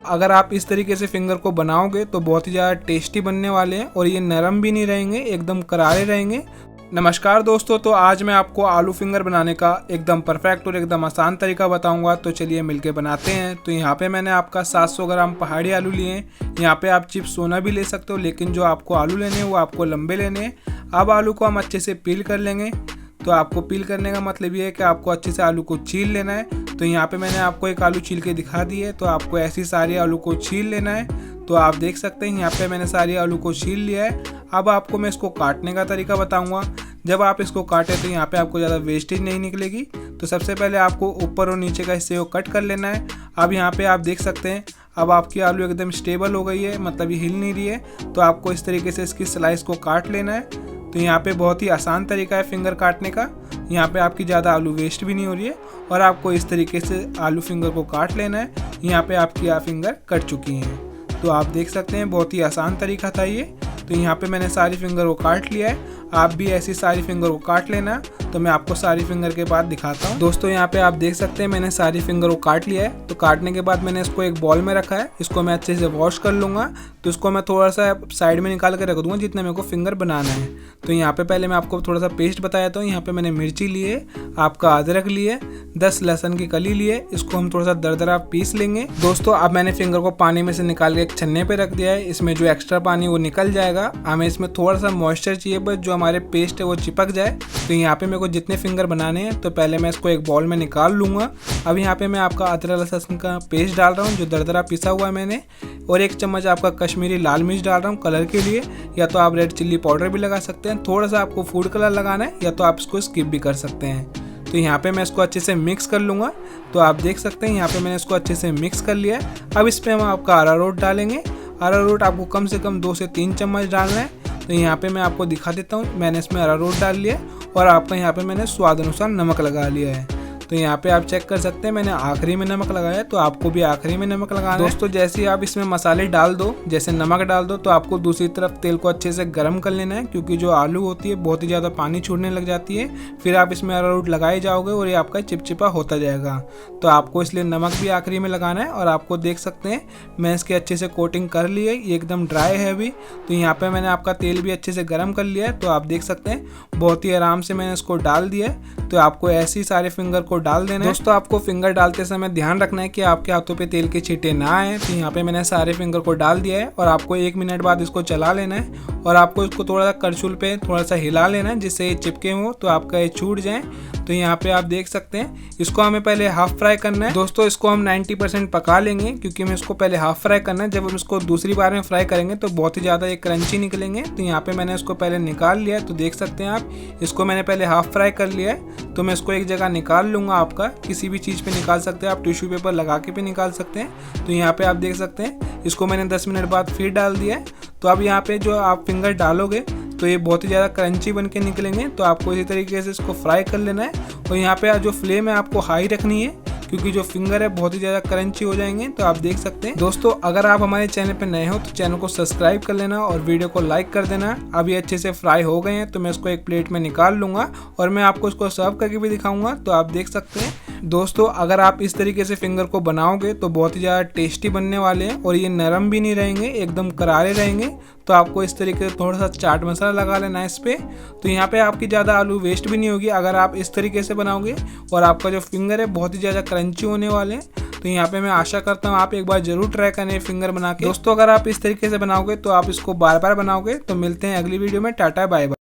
अगर आप इस तरीके से फिंगर को बनाओगे तो बहुत ही ज़्यादा टेस्टी बनने वाले हैं और ये नरम भी नहीं रहेंगे, एकदम करारे रहेंगे। नमस्कार दोस्तों, तो आज मैं आपको आलू फिंगर बनाने का एकदम परफेक्ट और एकदम आसान तरीका बताऊंगा। तो चलिए मिलके बनाते हैं। तो यहाँ पे मैंने आपका 700 ग्राम पहाड़ी आलू लिए हैं। यहाँ पे आप चिप्स सोना भी ले सकते हो, लेकिन जो आपको आलू लेने हैं वो आपको लंबे लेने हैं। अब आलू को हम अच्छे से पील कर लेंगे। तो आपको पील करने का मतलब ये है कि आपको अच्छे से आलू को छील लेना है। तो यहाँ पे मैंने आपको एक आलू छील के दिखा दी है, तो आपको ऐसी सारी आलू को छील लेना है। तो आप देख सकते हैं यहाँ पे मैंने सारी आलू को छील लिया है। अब आपको मैं इसको काटने का तरीका बताऊंगा। जब आप इसको काटें तो यहाँ पे आपको ज़्यादा वेस्टेज नहीं निकलेगी। तो सबसे पहले आपको ऊपर और नीचे का हिस्से को कट कर लेना है। अब यहाँ पे आप देख सकते हैं अब आपकी आलू एकदम स्टेबल हो गई है, मतलब ये हिल नहीं रही है। तो आपको इस तरीके से इसकी स्लाइस को काट लेना है। तो यहाँ पे बहुत ही आसान तरीका है फिंगर काटने का। यहाँ पे आपकी ज़्यादा आलू वेस्ट भी नहीं हो रही है और आपको इस तरीके से आलू फिंगर को काट लेना है। यहाँ पे आपकी फिंगर कट चुकी हैं। तो आप देख सकते हैं बहुत ही आसान तरीका था ये। तो यहाँ पे मैंने सारी फिंगर को काट लिया है। आप भी ऐसी सारी फिंगर को काट लेना। तो मैं आपको सारी फिंगर के बाद दिखाता हूँ। दोस्तों यहाँ पे आप देख सकते हैं मैंने सारी फिंगर को काट लिया है। तो काटने के बाद मैंने इसको एक बॉल में रखा है। इसको मैं अच्छे से वॉश कर लूँगा। तो इसको मैं थोड़ा सा साइड में निकाल के रख दूँगा जितना मेरे को फिंगर बनाना है। तो यहाँ पे पहले मैं आपको थोड़ा सा पेस्ट बताया था। यहाँ पे मैंने मिर्ची ली है, आपका अदरक लिए, 10 लहसुन की कली लिए। इसको हम थोड़ा सा दरदरा पीस लेंगे। दोस्तों अब मैंने फिंगर को पानी में से निकाल के एक छन्ने पे रख दिया है। इसमें जो एक्स्ट्रा पानी वो निकल जाएगा। हमें इसमें थोड़ा सा मॉइस्चर चाहिए, बस जो हमारे पेस्ट है वो चिपक जाए। तो यहाँ पे मेरे को जितने फिंगर बनाने हैं तो पहले मैं इसको एक बॉल में निकाल लूँगा। अब यहाँ पे मैं आपका अदरक लहसुन का पेस्ट डाल रहा हूँ जो दरदरा पिसा हुआ है मैंने, और 1 चम्मच आपका कश्मीरी लाल मिर्च डाल रहा हूँ कलर के लिए, या तो आप रेड चिल्ली पाउडर भी लगा सकते हैं। थोड़ा सा आपको फूड कलर लगाना है या तो आप इसको स्किप भी कर सकते हैं। तो यहाँ पे मैं इसको अच्छे से मिक्स कर लूँगा। तो आप देख सकते हैं यहाँ पे मैंने इसको अच्छे से मिक्स कर लिया है। अब इस पर हम आपका अरारोट डालेंगे। अरारोट आपको कम से कम 2 से 3 चम्मच डालना है। तो यहाँ पे मैं आपको दिखा देता हूँ। मैंने इसमें अरारोट डाल लिया और आपका यहाँ पे मैंने स्वाद अनुसार नमक लगा लिया है। तो यहाँ पे आप चेक कर सकते हैं मैंने आखिरी में नमक लगाया है, तो आपको भी आखिरी में नमक लगाना है। दोस्तों जैसे ही आप इसमें मसाले डाल दो, जैसे नमक डाल दो, तो आपको दूसरी तरफ तेल को अच्छे से गर्म कर लेना है, क्योंकि जो आलू होती है बहुत ही ज़्यादा पानी छोड़ने लग जाती है। फिर आप इसमें अरारोट लगाए जाओगे और ये आपका चिपचिपा होता जाएगा। तो आपको इसलिए नमक भी आखिरी में लगाना है। और आपको देख सकते हैं मैं इसकी अच्छे से कोटिंग कर ली है, ये एकदम ड्राई है अभी। तो यहाँ पर मैंने आपका तेल भी अच्छे से गर्म कर लिया है। तो आप देख सकते हैं बहुत ही आराम से मैंने इसको डाल दिया है। तो आपको ऐसे ही सारे फिंगर को डाल देना है। दोस्तों आपको फिंगर डालते समय ध्यान रखना है कि आपके हाथों पे तेल के छींटे ना आए। तो यहाँ पे मैंने सारे फिंगर को डाल दिया है और आपको 1 मिनट बाद इसको चला लेना है और आपको इसको थोड़ा सा करछुल पे थोड़ा सा हिला लेना है, जिससे ये चिपके हो तो आपका ये छूट जाए। तो यहाँ पे आप देख सकते हैं इसको हमें पहले हाफ फ्राई करना है। दोस्तों इसको हम 90% पका लेंगे, क्योंकि हमें इसको पहले हाफ फ्राई करना है। जब हम इसको दूसरी बार में फ्राई करेंगे तो बहुत ही ज़्यादा ये क्रंची निकलेंगे। तो यहाँ पे मैंने इसको पहले निकाल लिया है। तो देख सकते हैं आप इसको मैंने पहले हाफ फ्राई कर लिया है। तो मैं इसको एक जगह निकाल लूँगा। आपका किसी भी चीज़ पे निकाल सकते हैं, आप टिश्यू पेपर लगा के भी निकाल सकते हैं। तो यहाँ पे आप देख सकते हैं इसको मैंने 10 मिनट बाद फिर डाल दिया है। तो अब यहाँ पे जो आप फिंगर डालोगे तो ये बहुत ही ज़्यादा क्रंची बन के निकलेंगे। तो आपको इसी तरीके से इसको फ्राई कर लेना है। और यहाँ पे जो फ्लेम है आपको हाई रखनी है, क्योंकि जो फिंगर है बहुत ही ज़्यादा क्रंची हो जाएंगे। तो आप देख सकते हैं। दोस्तों अगर आप हमारे चैनल पे नए हो तो चैनल को सब्सक्राइब कर लेना और वीडियो को लाइक कर देना। अब ये अच्छे से फ्राई हो गए हैं। तो मैं इसको एक प्लेट में निकाल लूँगा और मैं आपको इसको सर्व करके भी दिखाऊंगा। तो आप देख सकते हैं दोस्तों अगर आप इस तरीके से फिंगर को बनाओगे तो बहुत ही ज़्यादा टेस्टी बनने वाले हैं और ये नरम भी नहीं रहेंगे, एकदम करारे रहेंगे। तो आपको इस तरीके से थोड़ा सा चाट मसाला लगा लेना है इस पर। तो यहाँ पे आपकी ज़्यादा आलू वेस्ट भी नहीं होगी अगर आप इस तरीके से बनाओगे। और आपका जो फिंगर है बहुत ही ज़्यादा क्रंची होने वाले हैं। तो यहाँ पे मैं आशा करता हूँ आप एक बार जरूर ट्राई करें फिंगर बना के। दोस्तों अगर आप इस तरीके से बनाओगे तो आप इसको बार बार बनाओगे। तो मिलते हैं अगली वीडियो में। Tata bye bye.